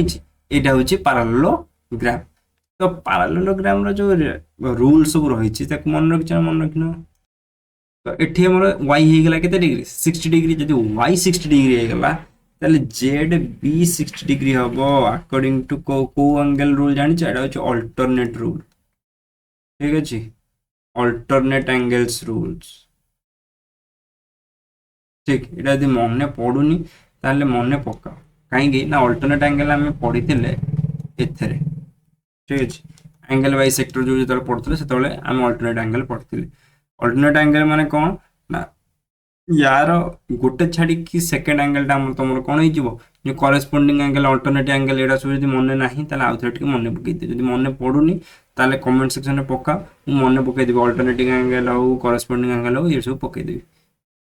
यहाँ हूँ पारालेलोग्राम तो पारालेलोग्राम जो रूल सब रही मन रखी मन रखिन तो ये आम वाई होगा के डिग्री 60 डिग्री जब वाई 60 डिग्री होगा ताले जेड बी 60 डिग्री हम अकॉर्डिंग टू को एंगल रूल जानी यहाँ हूँ अल्टरनेट रूल ठीक अच्छे अल्टरनेट एंगल्स रूल्स ठीक यहाँ यदि मन पड़ूनी ताले मन पका कहीं ना अल्टरनेट एंगल आम पढ़ी एथेरे ठीक अच्छे एंगल वाई सेक्टर जो जो पढ़ते से आम अल्टरनेट एंगल पढ़ते अल्टरनेट एंगल माने कौन ना यार गोटे छाड़ी सेकेंड एंगल तुम कौन हो करेस्पोंडिंग एंगल अल्टरनेट एंगल यहाँ सब जो मन ना आउ थे मन पकई जब मन पड़ूनी ताले कमेंट सेक्शन में पका मन पकईदेवी अल्टरनेटिंग एंगल हो करेस्पोंडिंग एंगल हो ये सब पकईदेवी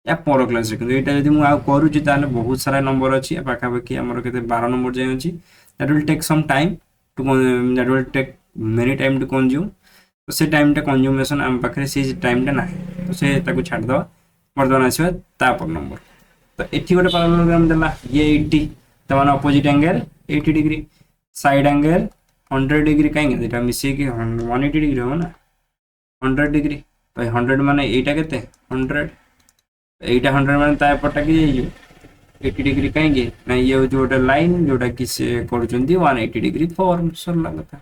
या पर क्लास यहाँ जब मुझे करुच्ची बहुत सारा नंबर अच्छी पाखापाखि आमर के 12 नंबर जाए अच्छी that will take some time to that will take many time to consume तो से टाइमटा कंज्यूमेशन आम पाखे से टाइमटा ना तो से छाड़द बर्तमान आसवा तापर नंबर तो ये गोटे पैरेललोग्राम देला ये 80 तो मैंने opposite angle 80 degree side angle 100 degree कहीं मिसेक 180 डिग्री हम ना 100 डिग्री तो 100 माने यहाँ के 100 एटा 100 माने तापटा कि 80 डिग्री कहीं ना ये हूँ गोटे लाइन जोटा कि से कर 180 डिग्री फॉर्म सरला कथा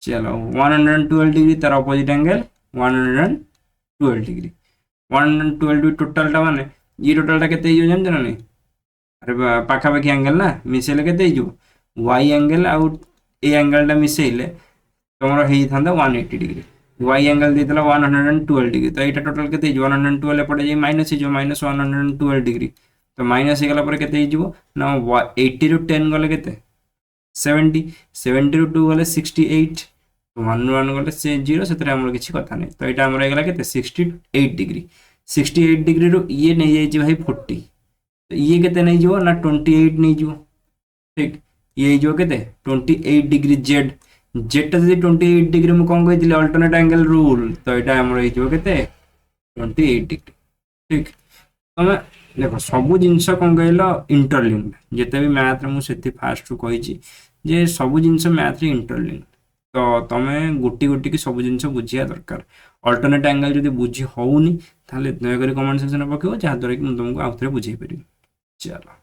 चलो 112 डिग्री तार अपोजिट एंगल 112 डिग्री 112 डिग्री टोटालटा माने ये टोटालटा केते हो जानते ना नहीं अरे पाखापाखि एंगल ना मिसेले केते हो वाई एंगल आउ ए एंगलटा मिसेले तुम होता 180 डिग्री वाई एंगल देता 112 डिग्री तो यहाँ टोटाल के 112 एपटे जाए माइनस हो माइनस 112 डिग्री तो माइनस होगा के ना 80 ରୁ 10 गले के 70 70 ରୁ 2 गले 68 1 1 गले से 0 से किसी कथा नहीं तो यहाँ आमर होगा के 68 डिग्री 68 डिग्री रू ये नहीं जाइए भाई 40 तो ये के नहीं जो ना 28 नहीं जो ठीक ये जो के 28 डिग्री जेड जेटा जब 28 डिग्री में कौन कही अल्टरनेट एंगल रूल तो यहाँ आमर हो 28 डिग्री ठीक तुम देख सब जिनस कौन कहल इंटरलिंक जिते भी मैथ मुझे फास्ट कही जे सब जिनस मैथ इंटरलिंक तो तुम गोटी गोटी की सब जिन बुझा दरकार अल्टरनेट एंगल जब बुझी होनी ताले दयाकोरी कमेंट सेक्शन में पकेब जहाँद्वारा कि तुमको आउ थे बुझे पारि चलो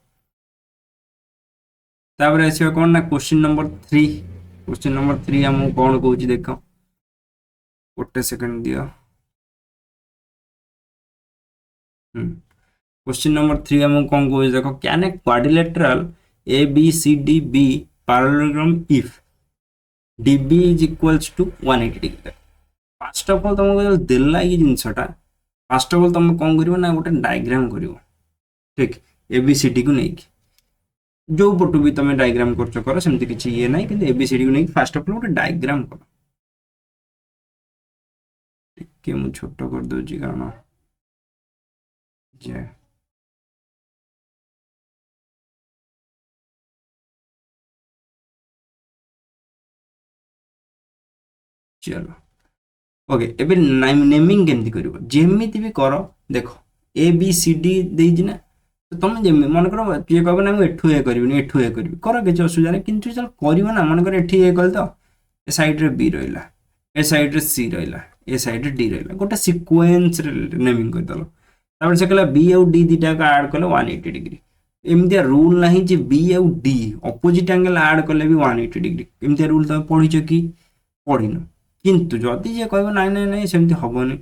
तापर आसवा कौन ना क्वेश्चन नंबर 3 आमको कौन कौच देख गोटे सेकेंड दियो क्वेश्चन नंबर 3 आमको कौन कौच देख can a quadrilateral A B C D be parallelogram if db is equals to 180 degree first of all तुमको जो देला ये जिनसटा फर्स्ट ऑफ ऑल तुम कौन करिवो ना गोटे डायग्राम करिवो ठीक एबीसीडी को नहीं जो पटु भी तुम डायग्राम करछ करो सेमती किछि ये नहीं कि एबीसीडी को नहीं फर्स्ट ऑफ ऑल गोटे डायग्राम करो ठीक मु छोटो कर दो जी कारण जे चलो ओके एबे नेमिंग केमती करिवो जेमिति भी करो देखो ए बी सी डी देइछि ना तो तुम जेमि मन करो ये कहबो ना एठु ए करबिनी एठु ए करबी करो के असुविधा नहीं किंतु चल करिवो ना मन कर एठी ए कल तो ए साइड रे बी रहला ए साइड रे सी रहला ए साइड रे डी रहला गोटे सीक्वेंस रे नेमिंग कर दलो तापर से कहला बी और डी दिटा का ऐड कले 180 डिग्री एमतिया रूल नाही जे बी और डी ऑपोजिट एंगल ऐड कले भी 180 डिग्री एमतिया रूल तुम पढिछ कि पढिनो किंतु जदि जे कहबो नाइ नाइ नाइ सेमती हबनी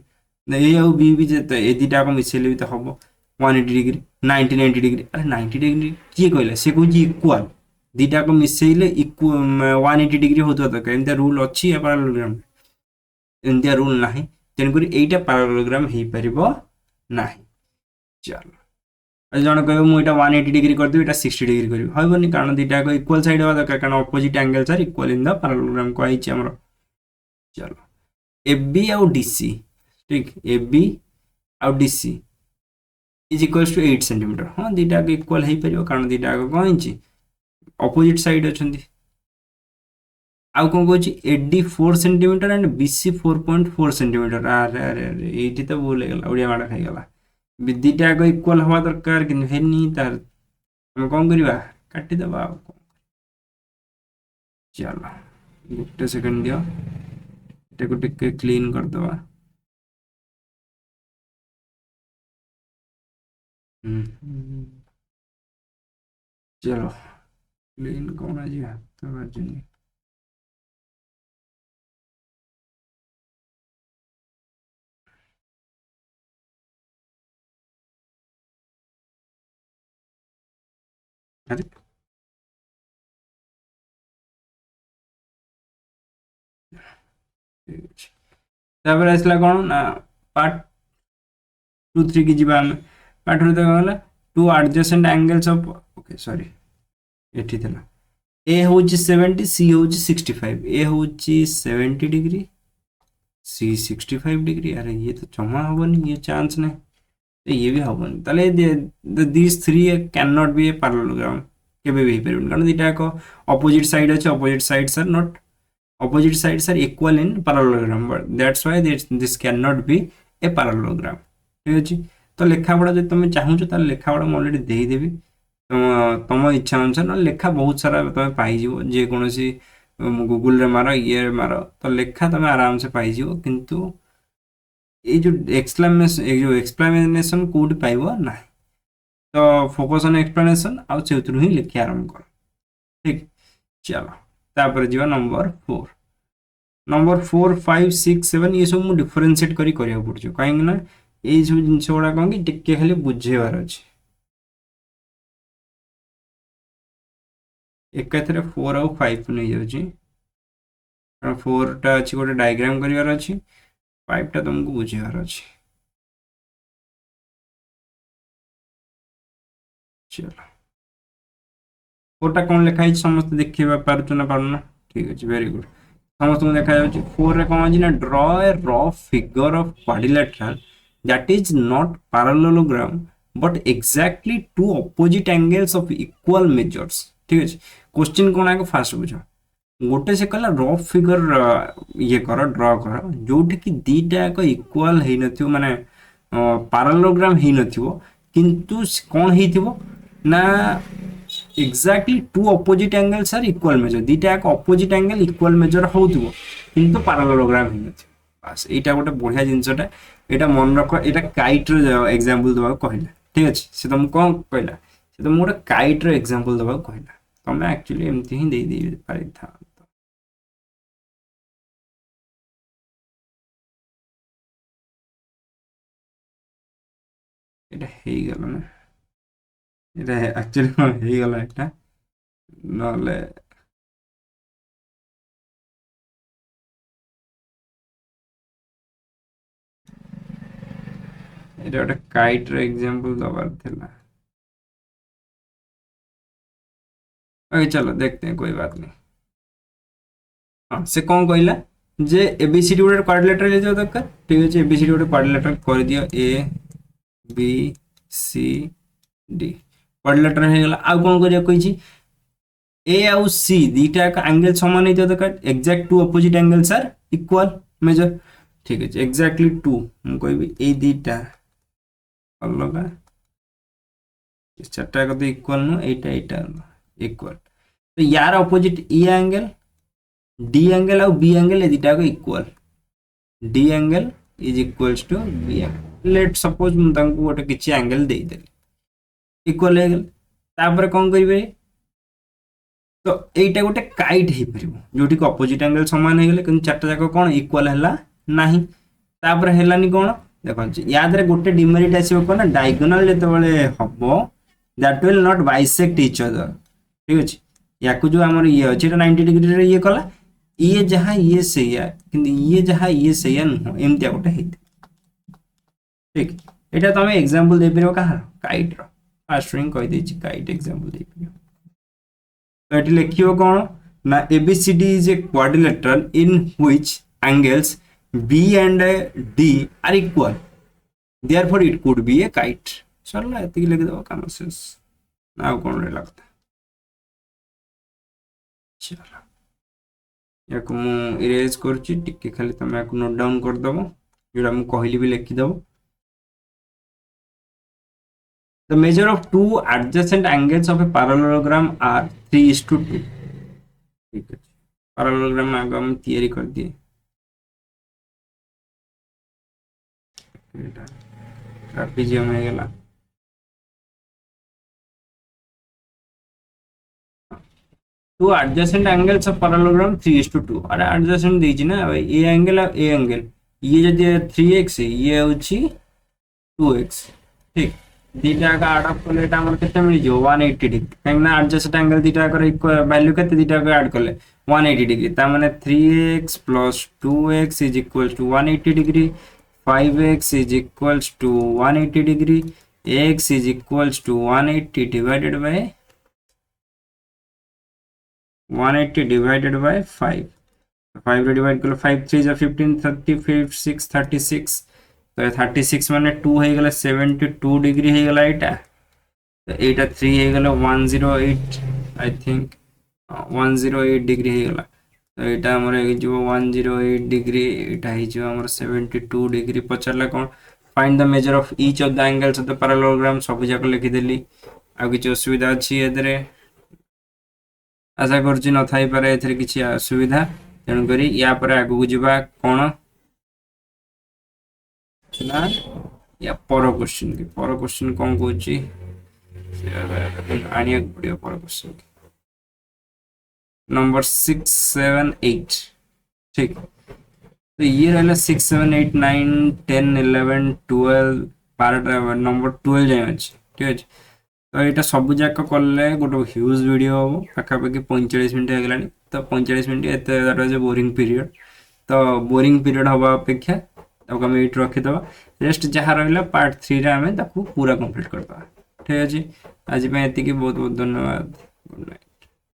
ए आउ बी भी जे ए दिटा को मिसेले भी तो हबो 180 डिग्री 90 डिग्री अरे 90 डिग्री किए कहला से कहूँ इक्वाल दिटा को मिसेले 180 डिग्री होता दरकार एमतिया रूल अच्छी पैरेललोग्राम एमतिया रूल नाही तेणुक एटा पैरेललोग्राम हो पारिबो नाही चलो जन कह मुझे 180 डिग्री करदेवी एटा 60 डिग्री करी हबनी कारण दिटा को इक्वाल साइड हवा दरकार कारण opposite angles are equal in the parallelogram कही हमर चलो ए बी आउ डी सी ठीक ए बी आउ D C is equals to 8 centimetre हाँ दीटा इक्वाल हो पार कारण दीटा कौन अपोजिट साइड अच्छा आउ कौन कौन A D 4 centimetre and B C 4.4 centimetre अरे अरे अरे ये तो भूल हो गला ओडिया माड़ खाईगला दुईटा आग इक्वाल हवा दरकार कि हेनी तार आम कौन करवा काटिदेवा आ चलो गोटे सेकेंड दियो एटा को टिके क्लीन करदवा चलो क्लीन कौन आज हाथ बाजुनी अरे तापर आसला कौन ना पार्ट 2 3 की जीवा आमे पार्ट 2 देखा गला to adjacent angles of okay sorry एठी थला ए होची 70 सी होची 65 ए होची 70 डिग्री सी 65 डिग्री अरे ये तो जमा हबनी ये चांस नहीं तो ये भी हबनी ताले this three can not be a parallelogram केबे भी परबन कारण दिटा को ऑपोजिट साइड अछि opposite sides are not opposite sides are equal in parallelogram but that's why this cannot be a parallelogram ठीक अछि तो लेखा पढ़ा जब तुम चाहूछ ताले लेखा पढ़ा मैं ऑलरेडी देई देबी तुम इच्छा अनुसार ना लेखा बहुत सारा तुम पाई जीवो जे कोनोसी गूगल रे मारो ये मारो तो लेखा तुम आराम से पाई जीवो किंतु ये जो एक्सप्लेनेशन कोड पाइबो ना तो फोकस ऑन एक्सप्लेनेशन आ सेउतरु ही लिखि आरंभ कर ठीक चलो तापर जीवा नंबर 4 5 6 7 ये सब डिफरेंशिएट करी करिया पड़छ काहे ना ए सब जिंस गुडा कोन कि टिके खाली बुझेबार अछि एकाथरे 4 और 5 नै जाउछि कारण 4 टा अछि गोटे डायग्राम करिवार अछि 5 टा तुमको बुझेबार अछि चलो 4 टा कोन लिखा है समस्त देखिबा पारछ ना पारना ठीक अछि वेरी गुड समस्त को देखा जाउछि 4 रे कोन अछि ना draw a rough figure of quadrilateral that is not parallelogram but exactly two opposite angles of equal measures ठीक है क्वेश्चन कौन है फास्ट बुझ गोटे से कहला रफ फिगर ये कर ड्रॉ कर जोठी कि दीटा एक इक्वल हेई नथियो माने पैरेललोग्राम हेई नथियो किंतु कौन हेइथिबो ना exactly two opposite angles are equal measure दीटा एक ऑपोजिट एंगल इक्वल मेजर होउथिबो किंतु पैरेललोग्राम हेई नथियो बस एटा गोटे बढ़िया जिनसटा एटा मन रख एटा काइट रो एग्जांपल दबा कहला ठीक अछि से तुम कोन कहला से तुम गोटे काइट रो एग्जांपल दबा कहला तमे एक्चुअली एमती ही दे पारि था एटा हेई गला ना एटा एक्चुअली हेई गला एटा नले एटा गोटे काइट रो एग्जांपल दबार थिला ओके चलो देखते हैं कोई बात नहीं हाँ से कौन कहला जे एबीसीडी गोटे क्वाड्रिलेटरल हे जो दरकार ठीक अछि एबीसीडी गोटे क्वाड्रिलेटरल कर दियो A B C D quadrilateral हे गला आ कोन करिया कहिछि ए आउ सी दीटा का एंगल समान हे दरकार exact to opposite angles are equal measure ठीक अछि एग्जैक्टली टू हम कहबी ए दीटा अलग इस चारटा का तो इक्वल नो एटा एटा इक्वल तो यार opposite E angle D angle और बी एंगल ए दिटा को equal D angle is equals to B angle let suppose मु तांको गोटे किछि एंगल देई देली इक्वल हे गेल तापर कोन करिवे तो एटा गोटे काइट हे परिबो जोठी को ऑपोजिट एंगल समान हे गेले किंतु चारटा जाको कोन इक्वल हला नाही तापर हेलानी कोन देखो याद रे गोटे डिमेरिट आसीबो कोन डायगोनल जेते बेले हबो that will not bisect each other ठीक अछि याकु जो हमर ये अछि 90 डिग्री रे ये कला ये जहाँ ये सैया किंतु ये जहाँ ये सैया नुह एमती गोटे हेते ठीक एटा तुम एग्जांपल दे परियो कहार काइट रो फास्ट रिंग कहि देछि काइट एग्जांपल दे परियो तो एटी लिखियो कोन ना ABCD is a quadrilateral in which angles B and D are equal therefore it could be a kite सरला एति लिख दो काम शेष ना कोन रे लगता चलो याको मु इरेज करछि टिके खाली तमे याको नोट डाउन कर दबो जेडा मु कहली भी लिखि दबो the measure of two adjacent angles of a parallelogram are 3:2। ठीक है, पैरेललोग्राम आगे हम तैयारी कर दिए। ट्रापेजियम हो गला। To adjacent angles of parallelogram 3:2। अरे एडजेसेंट दीजिए ना भाई, ए एंगल और ए एंगल, ये जदि 3x ये होची 2x। ठीक, दीटा का ऐड अप कले एटा हमर केते मिल जो 180 डिग्री, काहे ना एडजेसेंट एंगल दीटा कर इक्वल वैल्यू केते दीटा को ऐड करले 180 डिग्री, ता माने 3x + 2x = 180 degree, 5x = 180 degree, x = 180 divided by 180 divided by 5। 5 रे डिवाइड कर 5 3 जा 15 35 6 36, तो 36 माने 2 हो गला 72 डिग्री हो गला एटा, तो एटा 3 हो गला 108 आई थिंक 108 डिग्री हो गला, तो एटा हमर जो 108 डिग्री एटा ही जो हमर 72 डिग्री। पचरला कोन find the measure of each of the angles of the parallelogram, सब जाक लिखि देली। आ किछ असुविधा अछि एदरे? आशा करछि न थाई पारे एथरे किछि असुविधा, तेणु करी या पर आगु जिबा कोन ना या पर क्वेश्चन कौन कौच आनिया पड़ो पर क्वेश्चन नंबर 6 7 8। ठीक, तो ये रहा 6 7 8 9 10 11 12 पार्ट नंबर 12 जाए अच्छे। ठीक है, तो यहाँ सब जाक कले गोटे ह्यूज वीडियो हम पाखापाखि 45 मिनट होगा, तो 45 मिनट एत बोरिंग पीरियड, तो बोरिंग पीरियड हवा अपेक्षा आम ये रखीद, रेस्ट जहाँ रहा पार्ट 3 आम पूरा कंप्लीट करदे। ठीक अच्छे, आज बहुत बहुत धन्यवाद। Good night.